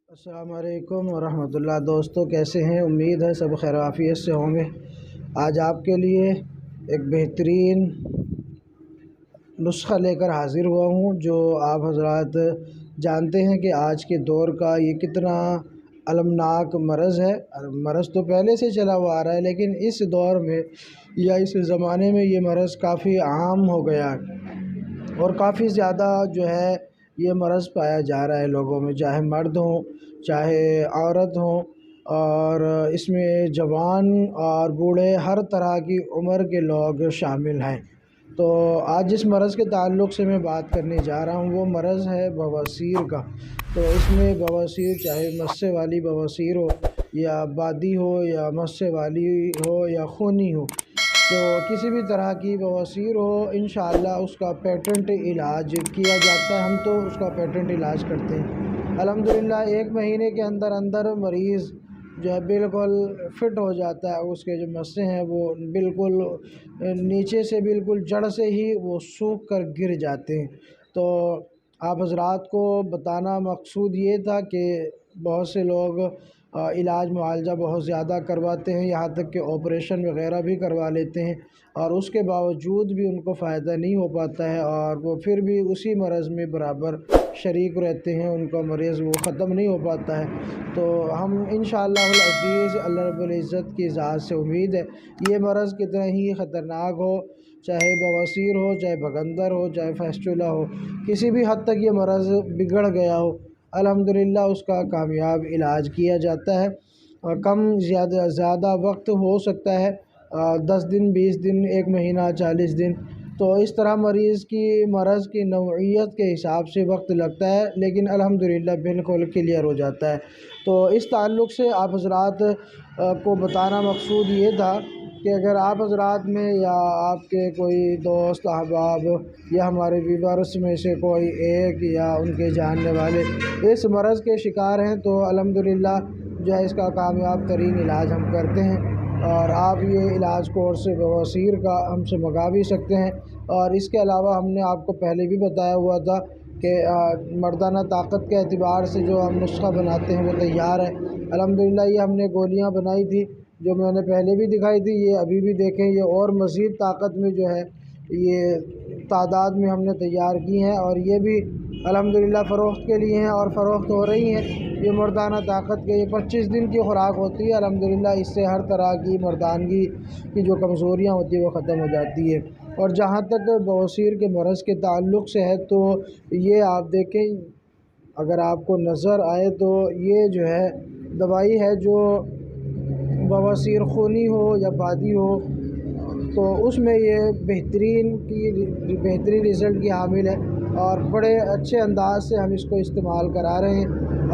السلام علیکم ورحمۃ اللہ دوستو، کیسے ہیں؟ امید ہے سب خیر عافیت سے ہوں گے۔ آج آپ کے لیے ایک بہترین نسخہ لے کر حاضر ہوا ہوں، جو آپ حضرات جانتے ہیں کہ آج کے دور کا یہ کتنا المناک مرض ہے۔ مرض تو پہلے سے چلا ہوا آ رہا ہے، لیکن اس دور میں یا اس زمانے میں یہ مرض کافی عام ہو گیا ہے اور کافی زیادہ جو ہے یہ مرض پایا جا رہا ہے لوگوں میں، چاہے مرد ہوں چاہے عورت ہوں، اور اس میں جوان اور بوڑھے ہر طرح کی عمر کے لوگ شامل ہیں۔ تو آج جس مرض کے تعلق سے میں بات کرنے جا رہا ہوں وہ مرض ہے بواسیر کا۔ تو اس میں بواسیر چاہے مسے والی بواسیر ہو یا بادی ہو یا مسے والی ہو یا خونی ہو، تو کسی بھی طرح کی بواسیر ہو انشاءاللہ اس کا پیٹنٹ علاج کیا جاتا ہے۔ ہم تو اس کا پیٹنٹ علاج کرتے ہیں الحمدللہ۔ 1 مہینے کے اندر اندر مریض جو ہے بالکل فٹ ہو جاتا ہے، اس کے جو مسے ہیں وہ بالکل نیچے سے بالکل جڑ سے ہی وہ سوکھ کر گر جاتے ہیں۔ تو آپ حضرات کو بتانا مقصود یہ تھا کہ بہت سے لوگ علاج معالجہ بہت زیادہ کرواتے ہیں، یہاں تک کہ آپریشن وغیرہ بھی کروا لیتے ہیں، اور اس کے باوجود بھی ان کو فائدہ نہیں ہو پاتا ہے، اور وہ پھر بھی اسی مرض میں برابر شریک رہتے ہیں، ان کا مرض وہ ختم نہیں ہو پاتا ہے۔ تو ہم انشاءاللہ العزیز اللہ رب العزت کی ذات سے امید ہے یہ مرض کتنا ہی خطرناک ہو، چاہے بواسیر ہو چاہے بغندر ہو چاہے فیسٹولا ہو، کسی بھی حد تک یہ مرض بگڑ گیا ہو، الحمدللہ اس کا کامیاب علاج کیا جاتا ہے۔ کم زیادہ وقت ہو سکتا ہے، 10 دن 20 دن 1 مہینہ 40 دن، تو اس طرح مریض کی مرض کی نوعیت کے حساب سے وقت لگتا ہے، لیکن الحمدللہ بالکل کلیئر ہو جاتا ہے۔ تو اس تعلق سے آپ حضرات کو بتانا مقصود یہ تھا کہ اگر آپ حضرات میں یا آپ کے کوئی دوست احباب یا ہمارے ویورس میں سے کوئی ایک یا ان کے جاننے والے اس مرض کے شکار ہیں، تو الحمدللہ جو ہے اس کا کامیاب ترین علاج ہم کرتے ہیں، اور آپ یہ علاج کورس بواسیر کا ہم سے منگا بھی سکتے ہیں۔ اور اس کے علاوہ ہم نے آپ کو پہلے بھی بتایا ہوا تھا کہ مردانہ طاقت کے اعتبار سے جو ہم نسخہ بناتے ہیں وہ تیار ہے الحمدللہ۔ یہ ہم نے گولیاں بنائی تھی جو میں نے پہلے بھی دکھائی تھی، یہ ابھی بھی دیکھیں، یہ اور مزید طاقت میں جو ہے یہ تعداد میں ہم نے تیار کی ہیں، اور یہ بھی الحمدللہ فروخت کے لیے ہیں اور فروخت ہو رہی ہیں۔ یہ مردانہ طاقت کے یہ 25 دن کی خوراک ہوتی ہے الحمدللہ، اس سے ہر طرح کی مردانگی کی جو کمزوریاں ہوتی ہیں وہ ختم ہو جاتی ہے۔ اور جہاں تک بواسیر کے مرض کے تعلق سے ہے تو یہ آپ دیکھیں، اگر آپ کو نظر آئے تو یہ جو ہے دوائی ہے جو بواسیر خونی ہو یا بادی ہو، تو اس میں یہ بہترین رزلٹ کی حامل ہے، اور بڑے اچھے انداز سے ہم اس کو استعمال کرا رہے ہیں،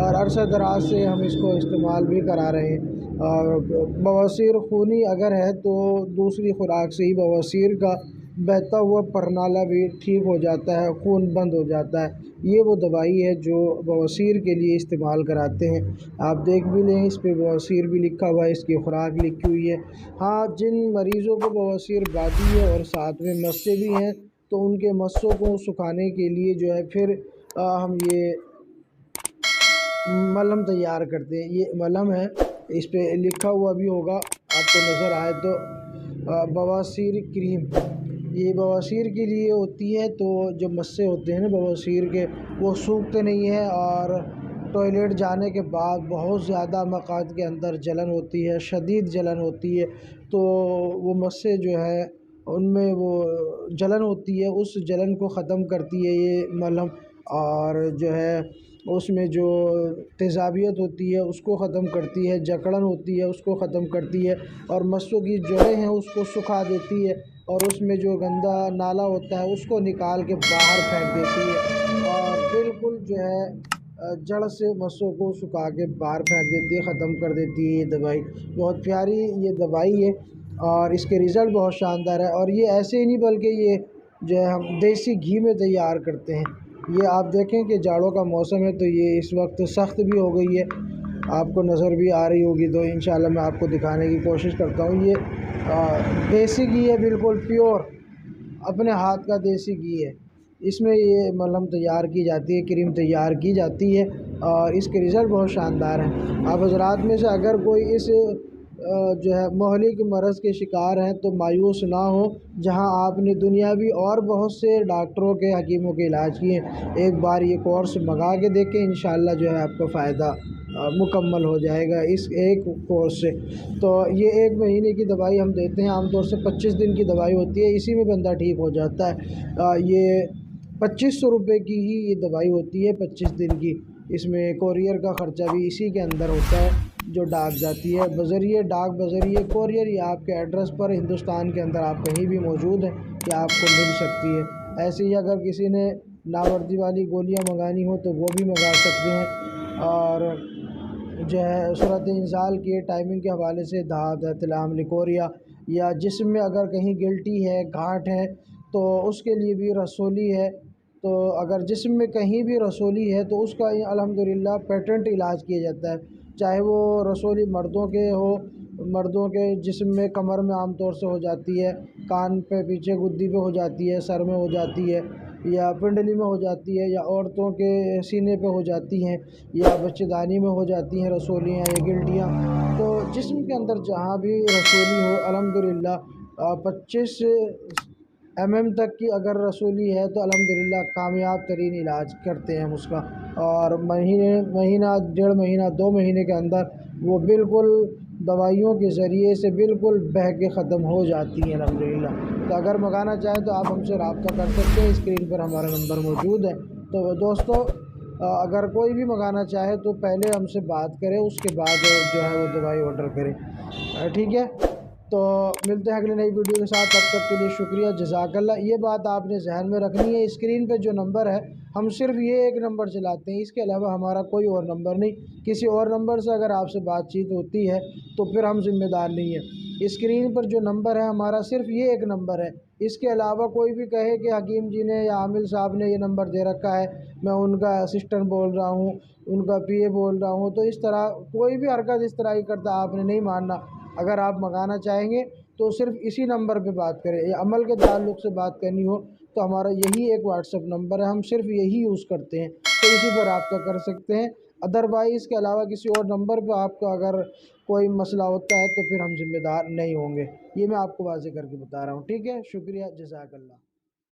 اور عرصہ دراز سے ہم اس کو استعمال بھی کرا رہے ہیں۔ اور بواسیر خونی اگر ہے تو دوسری خوراک سے ہی بواسیر کا بہتا ہوا پرنالہ بھی ٹھیک ہو جاتا ہے، خون بند ہو جاتا ہے۔ یہ وہ دوائی ہے جو بواسیر کے لیے استعمال کراتے ہیں۔ آپ دیکھ بھی لیں، اس پہ بواسیر بھی لکھا ہوا ہے، اس کی خوراک لکھی ہوئی ہے۔ ہاں، جن مریضوں کو بواسیر بادی ہے اور ساتھ میں مسے بھی ہیں، تو ان کے مسوں کو سکھانے کے لیے جو ہے پھر ہم یہ ملہم تیار کرتے ہیں۔ یہ ملہم ہے، اس پہ لکھا ہوا بھی ہوگا، آپ کو نظر آئے تو بواسیر کریم، یہ بواسیر کے لیے ہوتی ہے۔ تو جو مسے ہوتے ہیں نا بواسیر کے، وہ سوکھتے نہیں ہیں، اور ٹوائلٹ جانے کے بعد بہت زیادہ مقعد کے اندر جلن ہوتی ہے، شدید جلن ہوتی ہے، تو وہ مسے جو ہے ان میں وہ جلن ہوتی ہے، اس جلن کو ختم کرتی ہے یہ ملہم، اور جو ہے اس میں جو تیزابیت ہوتی ہے اس کو ختم کرتی ہے، جکڑن ہوتی ہے اس کو ختم کرتی ہے، اور مسوں کی جڑیں ہیں اس کو سکھا دیتی ہے، اور اس میں جو گندا نالا ہوتا ہے اس کو نکال کے باہر پھینک دیتی ہے، اور بالکل جو ہے جڑ سے مسوں کو سکھا کے باہر پھینک دیتی ہے، ختم کر دیتی ہے یہ دوائی۔ بہت پیاری یہ دوائی ہے، اور اس کے رزلٹ بہت شاندار ہے، اور یہ ایسے ہی نہیں بلکہ یہ جو ہے ہم دیسی گھی میں تیار کرتے ہیں۔ یہ آپ دیکھیں کہ جاڑوں کا موسم ہے تو یہ اس وقت سخت بھی ہو گئی ہے، آپ کو نظر بھی آ رہی ہوگی، تو انشاءاللہ میں آپ کو دکھانے کی کوشش کرتا ہوں۔ یہ دیسی گھی ہے، بالکل پیور، اپنے ہاتھ کا دیسی گھی ہے۔ اس میں یہ ملہم تیار کی جاتی ہے، کریم تیار کی جاتی ہے اور اس کے رزلٹ بہت شاندار ہیں۔ آپ حضرات میں سے اگر کوئی اس جو ہے مہلک مرض کے شکار ہیں تو مایوس نہ ہو، جہاں آپ نے دنیاوی اور بہت سے ڈاکٹروں کے، حکیموں کے علاج کیے، ایک بار یہ کورس منگا کے دیکھیں، انشاءاللہ جو ہے آپ کا فائدہ مکمل ہو جائے گا اس ایک کورس سے۔ تو یہ 1 مہینے کی دوائی ہم دیتے ہیں، عام طور سے 25 دن کی دوائی ہوتی ہے، اسی میں بندہ ٹھیک ہو جاتا ہے۔ یہ 2500 روپے کی ہی یہ دوائی ہوتی ہے 25 دن کی، اس میں کوریئر کا خرچہ بھی اسی کے اندر ہوتا ہے جو ڈاک جاتی ہے بذریعہ ڈاک، بذریعہ کوریئر، یا آپ کے ایڈریس پر ہندوستان کے اندر آپ کہیں بھی موجود ہیں کہ آپ کو مل سکتی ہے۔ ایسے ہی اگر کسی نے ناوردی والی گولیاں منگانی ہو تو وہ بھی منگا سکتے ہیں۔ اور جو ہے صورت انزال کی ٹائمنگ کے حوالے سے دھات ہے، تلام، لیکوریا، یا جسم میں اگر کہیں گلٹی ہے، گھاٹ ہے تو اس کے لیے بھی رسولی ہے۔ تو اگر جسم میں کہیں بھی رسولی ہے تو اس کا الحمدللہ پیٹنٹ علاج کیا جاتا ہے، چاہے وہ رسولی مردوں کے ہو، مردوں کے جسم میں کمر میں عام طور سے ہو جاتی ہے، کان پہ پیچھے گدی پہ ہو جاتی ہے، سر میں ہو جاتی ہے، یا پنڈلی میں ہو جاتی ہے، یا عورتوں کے سینے پہ ہو جاتی ہیں، یا بچے دانی میں ہو جاتی ہیں رسولیاں یا گلٹیاں۔ تو جسم کے اندر جہاں بھی رسولی ہو، الحمدللہ 25 تک کی اگر رسولی ہے تو الحمدللہ کامیاب ترین علاج کرتے ہیں ہم اس کا، اور مہینہ 1.5 مہینہ 2 مہینے کے اندر وہ بالکل دوائیوں کے ذریعے سے بالکل بہہ کے ختم ہو جاتی ہیں الحمدللہ۔ تو اگر منگانا چاہیں تو آپ ہم سے رابطہ کر سکتے ہیں، اسکرین پر ہمارا نمبر موجود ہے۔ تو دوستو، اگر کوئی بھی منگانا چاہے تو پہلے ہم سے بات کرے، اس کے بعد جو ہے وہ دوائی آرڈر کرے، ٹھیک ہے؟ تو ملتے ہیں اگلی نئی ویڈیو کے ساتھ، تب تک کے لیے شکریہ، جزاک اللہ۔ یہ بات آپ نے ذہن میں رکھنی ہے، اسکرین پہ جو نمبر ہے ہم صرف یہ ایک نمبر چلاتے ہیں، اس کے علاوہ ہمارا کوئی اور نمبر نہیں۔ کسی اور نمبر سے اگر آپ سے بات چیت ہوتی ہے تو پھر ہم ذمہ دار نہیں ہیں۔ اسکرین پر جو نمبر ہے ہمارا صرف یہ ایک نمبر ہے، اس کے علاوہ کوئی بھی کہے کہ حکیم جی نے یا عامل صاحب نے یہ نمبر دے رکھا ہے، میں ان کا اسسٹنٹ بول رہا ہوں، ان کا پی اے بول رہا ہوں، تو اس طرح کوئی بھی حرکت اس طرح ہی کرتا آپ نے نہیں ماننا۔ اگر آپ منگانا چاہیں گے تو صرف اسی نمبر پہ بات کریں، یا عمل کے تعلق سے بات کرنی ہو تو ہمارا یہی ایک واٹس ایپ نمبر ہے، ہم صرف یہی یوز کرتے ہیں، تو اسی پر رابطہ کر سکتے ہیں۔ ادروائز اس کے علاوہ کسی اور نمبر پہ آپ کا اگر کوئی مسئلہ ہوتا ہے تو پھر ہم ذمہ دار نہیں ہوں گے، یہ میں آپ کو واضح کر کے بتا رہا ہوں، ٹھیک ہے؟ شکریہ، جزاک اللہ۔